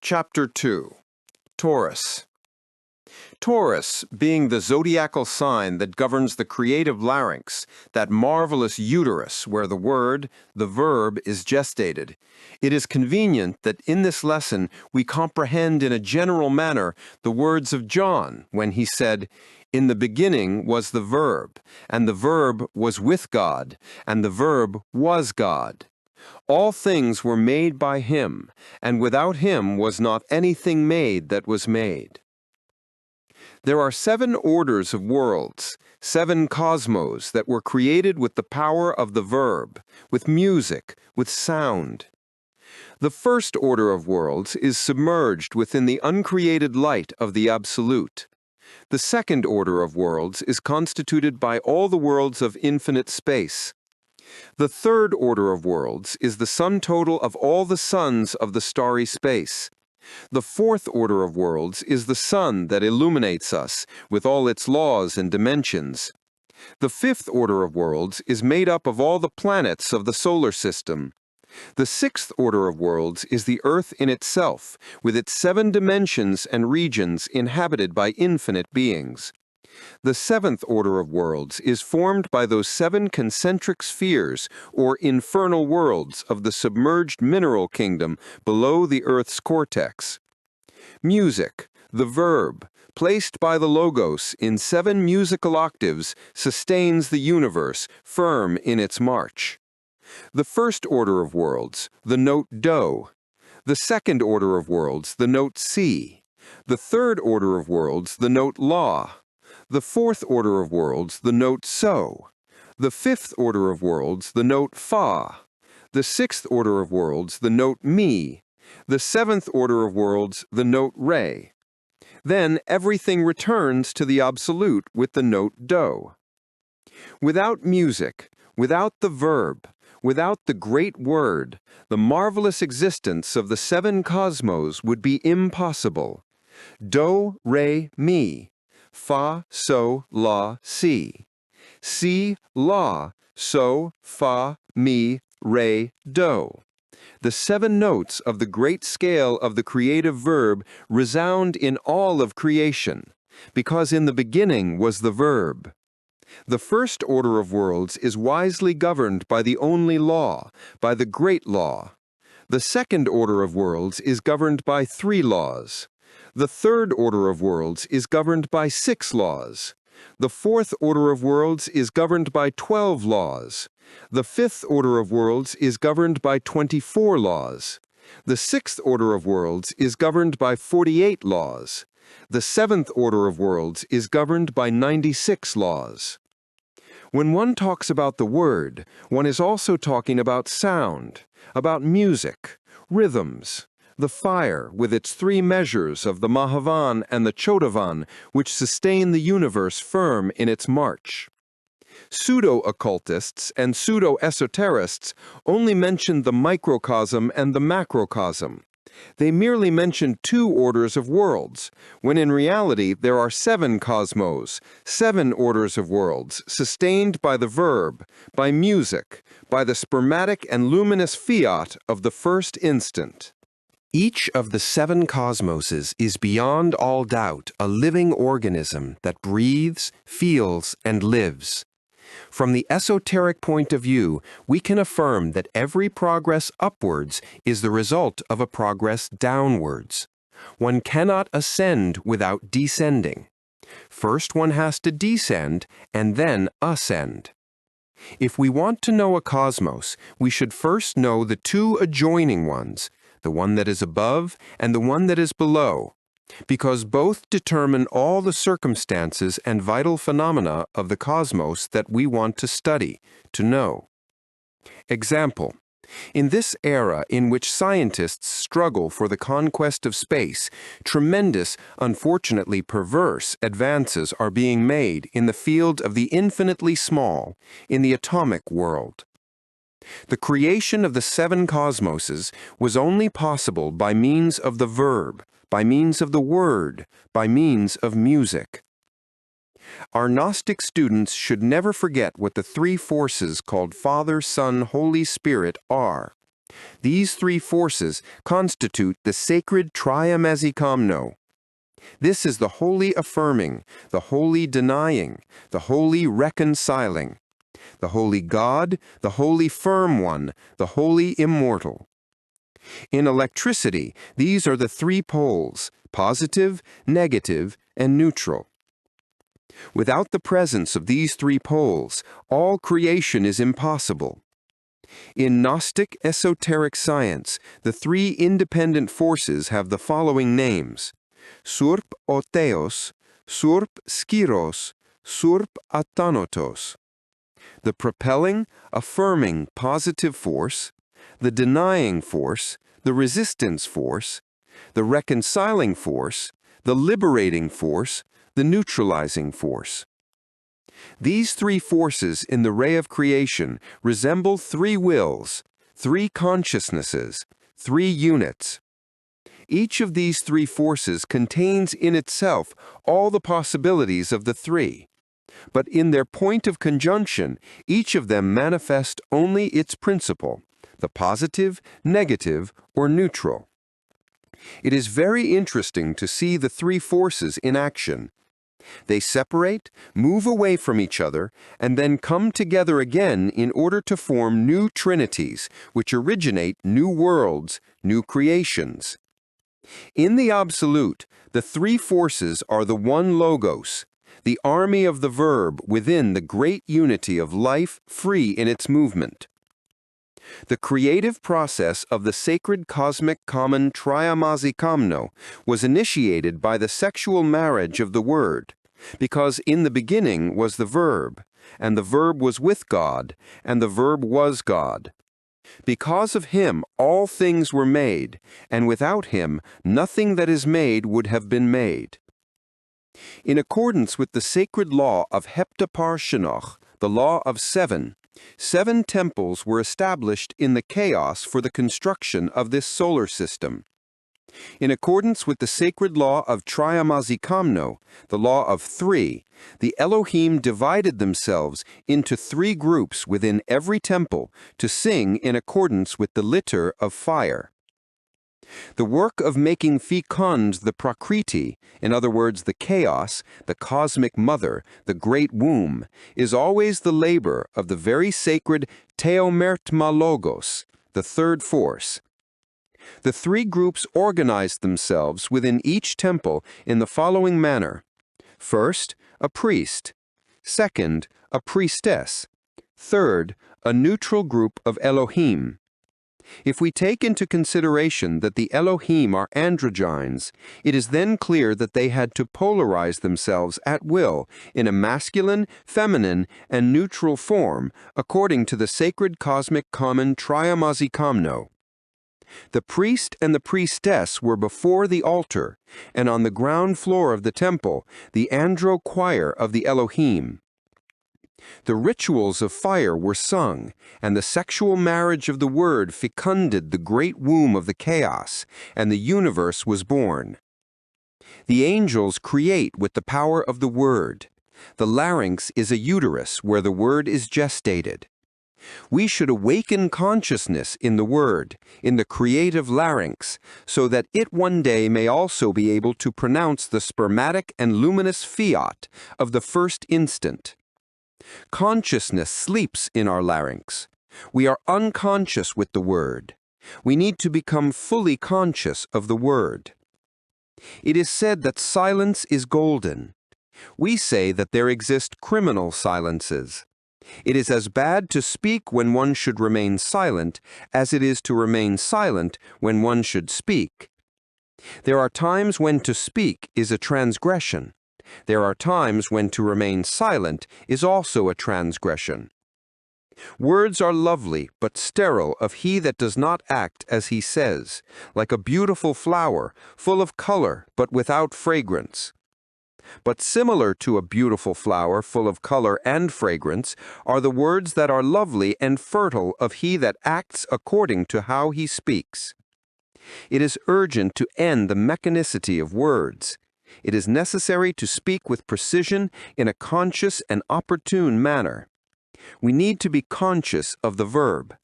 Chapter 2. Taurus. Taurus, being the zodiacal sign that governs the creative larynx, that marvelous uterus where the word, the verb, is gestated, it is convenient that in this lesson we comprehend in a general manner the words of John when he said, "In the beginning was the Verb, and the Verb was with God, and the Verb was God. All things were made by him, and without him was not anything made that was made." There are 7 orders of worlds, 7 cosmos that were created with the power of the verb, with music, with sound. The first order of worlds is submerged within the uncreated light of the Absolute. The second order of worlds is constituted by all the worlds of infinite space. The third order of worlds is the sum total of all the suns of the starry space. The fourth order of worlds is the sun that illuminates us with all its laws and dimensions. The fifth order of worlds is made up of all the planets of the solar system. The sixth order of worlds is the earth in itself, with its 7 dimensions and regions inhabited by infinite beings. The seventh order of worlds is formed by those 7 concentric spheres, or infernal worlds, of the submerged mineral kingdom below the Earth's cortex. Music, the verb, placed by the Logos in 7 musical octaves, sustains the universe, firm in its march. The first order of worlds, the note Do. The second order of worlds, the note Si. The third order of worlds, the note La. The fourth order of worlds, the note So. The fifth order of worlds, the note Fa. The sixth order of worlds, the note Mi. The seventh order of worlds, the note Re. Then everything returns to the Absolute with the note Do. Without music, without the verb, without the great word, the marvelous existence of the 7 cosmos would be impossible. Do, Re, Mi. Fa, So, La, Si. Si, La, So, Fa, Mi, Re, Do. The 7 notes of the great scale of the creative verb resound in all of creation, because in the beginning was the verb. The first order of worlds is wisely governed by the only law, by the great law. The second order of worlds is governed by 3 laws. The third order of worlds is governed by 6 laws. The fourth order of worlds is governed by 12 laws. The fifth order of worlds is governed by 24 laws. The sixth order of worlds is governed by 48 laws. The seventh order of worlds is governed by 96 laws. When one talks about the word, one is also talking about sound, about music, rhythms, the fire with its 3 measures of the Mahavan and the Chodavan, which sustain the universe firm in its march. Pseudo-occultists and pseudo-esoterists only mention the microcosm and the macrocosm. They merely mention 2 orders of worlds, when in reality there are 7 cosmos, 7 orders of worlds, sustained by the verb, by music, by the spermatic and luminous fiat of the first instant. Each of the 7 cosmoses is beyond all doubt a living organism that breathes, feels, and lives. From the esoteric point of view, we can affirm that every progress upwards is the result of a progress downwards. One cannot ascend without descending. First one has to descend and then ascend. If we want to know a cosmos, we should first know the 2 adjoining ones, the one that is above and the one that is below, because both determine all the circumstances and vital phenomena of the cosmos that we want to study, to know. Example: in this era in which scientists struggle for the conquest of space, tremendous, unfortunately perverse, advances are being made in the field of the infinitely small, in the atomic world. The creation of the 7 cosmoses was only possible by means of the verb, by means of the word, by means of music. Our Gnostic students should never forget what the 3 forces called Father, Son, Holy Spirit are. These three forces constitute the sacred triamazikamno. This is the holy affirming, the holy denying, the holy reconciling, the holy God, the holy firm one, the holy immortal. In electricity, these are the three poles, positive, negative, and neutral. Without the presence of these three poles, all creation is impossible. In Gnostic esoteric science, the three independent forces have the following names: Surp oteos, Surp skiros, Surp athanatos. The propelling, affirming positive force, the denying force, the resistance force, the reconciling force, the liberating force, the neutralizing force. These three forces in the ray of creation resemble three wills, three consciousnesses, three units. Each of these three forces contains in itself all the possibilities of the three, but in their point of conjunction, each of them manifest only its principle, the positive, negative, or neutral. It is very interesting to see the three forces in action. They separate, move away from each other, and then come together again in order to form new trinities, which originate new worlds, new creations. In the absolute, the three forces are the one logos, the army of the verb within the great unity of life free in its movement. The creative process of the sacred cosmic common triamazikamno was initiated by the sexual marriage of the Word, because in the beginning was the Verb, and the Verb was with God, and the Verb was God. Because of him all things were made, and without him nothing that is made would have been made. In accordance with the sacred law of Heptaparshinoch, the law of seven, 7 temples were established in the chaos for the construction of this solar system. In accordance with the sacred law of Triamazikamno, the law of 3, the Elohim divided themselves into 3 groups within every temple to sing in accordance with the litter of fire. The work of making fecund the Prakriti, in other words the chaos, the cosmic mother, the great womb, is always the labor of the very sacred Theomertma Logos, the third force. The 3 groups organized themselves within each temple in the following manner. First, a priest. Second, a priestess. Third, a neutral group of Elohim. If we take into consideration that the Elohim are androgynes, it is then clear that they had to polarize themselves at will in a masculine, feminine, and neutral form according to the sacred cosmic common Triamazikamno. The priest and the priestess were before the altar, and on the ground floor of the temple, the andro choir of the Elohim. The rituals of fire were sung, and the sexual marriage of the Word fecunded the great womb of the chaos, and the universe was born. The angels create with the power of the Word. The larynx is a uterus where the Word is gestated. We should awaken consciousness in the Word, in the creative larynx, so that it one day may also be able to pronounce the spermatic and luminous fiat of the first instant. Consciousness sleeps in our larynx. We are unconscious with the Word. We need to become fully conscious of the Word. It is said that silence is golden. We say that there exist criminal silences. It is as bad to speak when one should remain silent as it is to remain silent when one should speak. There are times when to speak is a transgression. There are times when to remain silent is also a transgression. Words are lovely, but sterile of he that does not act as he says, like a beautiful flower, full of color, but without fragrance. But similar to a beautiful flower full of color and fragrance are the words that are lovely and fertile of he that acts according to how he speaks. It is urgent to end the mechanicity of words. It is necessary to speak with precision in a conscious and opportune manner. We need to be conscious of the verb.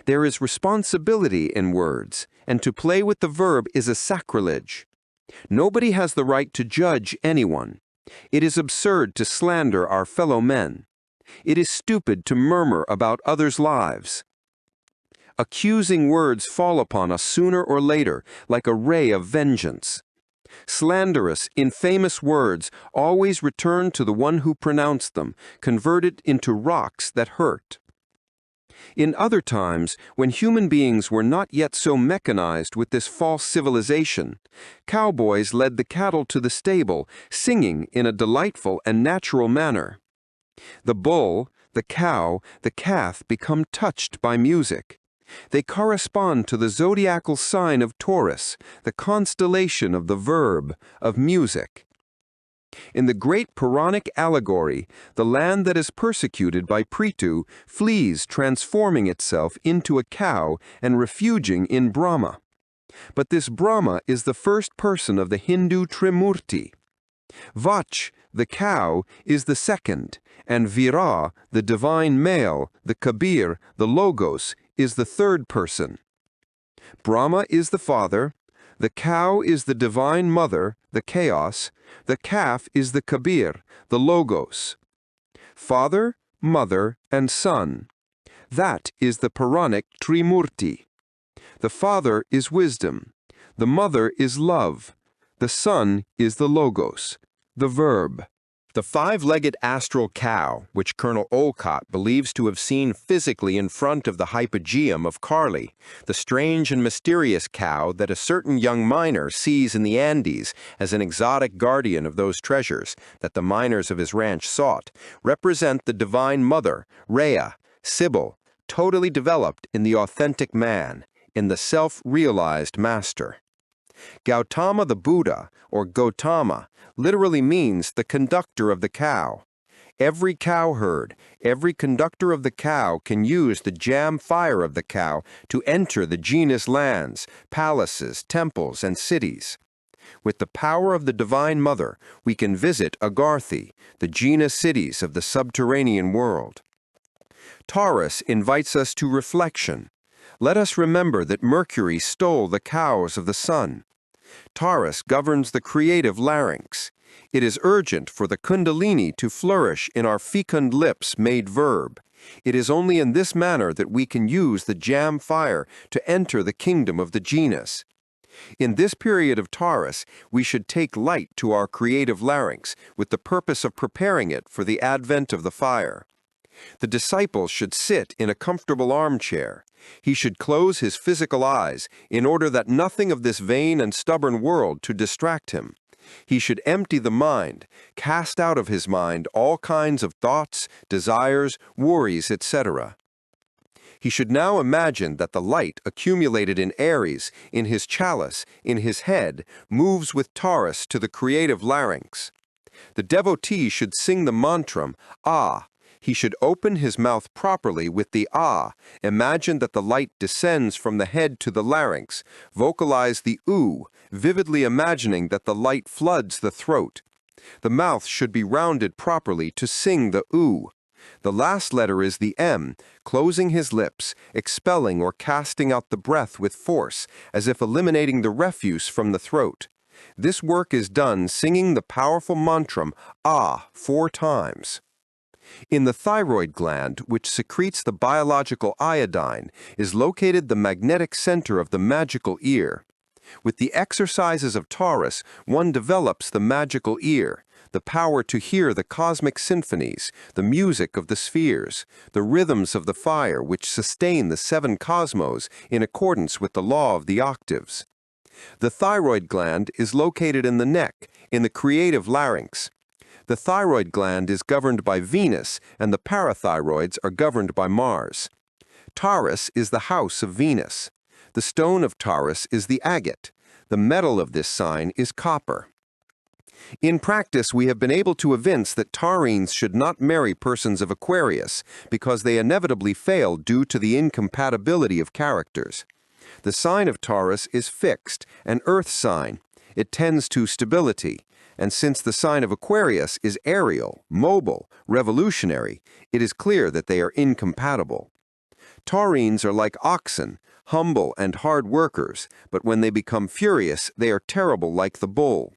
There is responsibility in words, and to play with the verb is a sacrilege. Nobody has the right to judge anyone. It is absurd to slander our fellow men. It is stupid to murmur about others' lives. Accusing words fall upon us sooner or later, like a ray of vengeance. Slanderous, infamous words always return to the one who pronounced them, converted into rocks that hurt. In other times, when human beings were not yet so mechanized with this false civilization, cowboys led the cattle to the stable, singing in a delightful and natural manner. The bull, the cow, the calf become touched by music. They correspond to the zodiacal sign of Taurus, the constellation of the verb, of music. In the great Puranic allegory, the land that is persecuted by Prithu flees, transforming itself into a cow and refuging in Brahma. But this Brahma is the first person of the Hindu Trimurti. Vach, the cow, is the second, and Vira, the divine male, the Kabir, the Logos, is the third person. Brahma is the father, the cow is the divine mother, the chaos, the calf is the Kabir, the Logos. Father, mother, and son. That is the Puranic Trimurti. The father is wisdom, the mother is love, the son is the Logos, the verb. The five-legged astral cow, which Colonel Olcott believes to have seen physically in front of the hypogeum of Carly, the strange and mysterious cow that a certain young miner sees in the Andes as an exotic guardian of those treasures that the miners of his ranch sought, represent the Divine Mother, Rhea, Sibyl, totally developed in the authentic man, in the self-realized master. Gautama the Buddha, or Gautama, literally means the conductor of the cow. Every cowherd, every conductor of the cow can use the jam fire of the cow to enter the genus lands, palaces, temples, and cities. With the power of the Divine Mother, we can visit Agartha, the genus cities of the subterranean world. Taurus invites us to reflection. Let us remember that Mercury stole the cows of the sun. Taurus governs the creative larynx. It is urgent for the kundalini to flourish in our fecund lips made verb. It is only in this manner that we can use the jam fire to enter the kingdom of the genus. In this period of Taurus, we should take light to our creative larynx with the purpose of preparing it for the advent of the fire. The disciple should sit in a comfortable armchair. He should close his physical eyes in order that nothing of this vain and stubborn world to distract him. He should empty the mind, cast out of his mind all kinds of thoughts, desires, worries, etc. He should now imagine that the light accumulated in Aries, in his chalice, in his head, moves with Taurus to the creative larynx. The devotee should sing the mantram, Ah. He should open his mouth properly with the ah, imagine that the light descends from the head to the larynx, vocalize the oo, vividly imagining that the light floods the throat. The mouth should be rounded properly to sing the oo. The last letter is the M, closing his lips, expelling or casting out the breath with force, as if eliminating the refuse from the throat. This work is done singing the powerful mantram, Ah, 4 times. In the thyroid gland, which secretes the biological iodine, is located the magnetic center of the magical ear. With the exercises of Taurus, one develops the magical ear, the power to hear the cosmic symphonies, the music of the spheres, the rhythms of the fire which sustain the 7 cosmos in accordance with the law of the octaves. The thyroid gland is located in the neck, in the creative larynx. The thyroid gland is governed by Venus, and the parathyroids are governed by Mars. Taurus is the house of Venus. The stone of Taurus is the agate. The metal of this sign is copper. In practice, we have been able to evince that taurines should not marry persons of Aquarius, because they inevitably fail due to the incompatibility of characters. The sign of Taurus is fixed, an earth sign. It tends to stability. And since the sign of Aquarius is aerial, mobile, revolutionary, it is clear that they are incompatible. Taurines are like oxen, humble and hard workers, but when they become furious, they are terrible like the bull.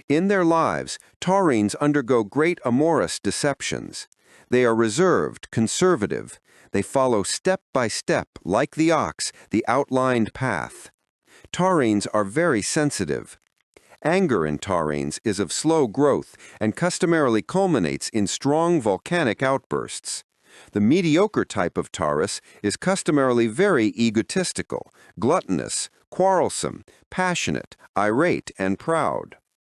In their lives, Taurines undergo great amorous deceptions. They are reserved, conservative. They follow step by step, like the ox, the outlined path. Taurines are very sensitive. Anger in Taurines is of slow growth and customarily culminates in strong volcanic outbursts. The mediocre type of Taurus is customarily very egotistical, gluttonous, quarrelsome, passionate, irate, and proud.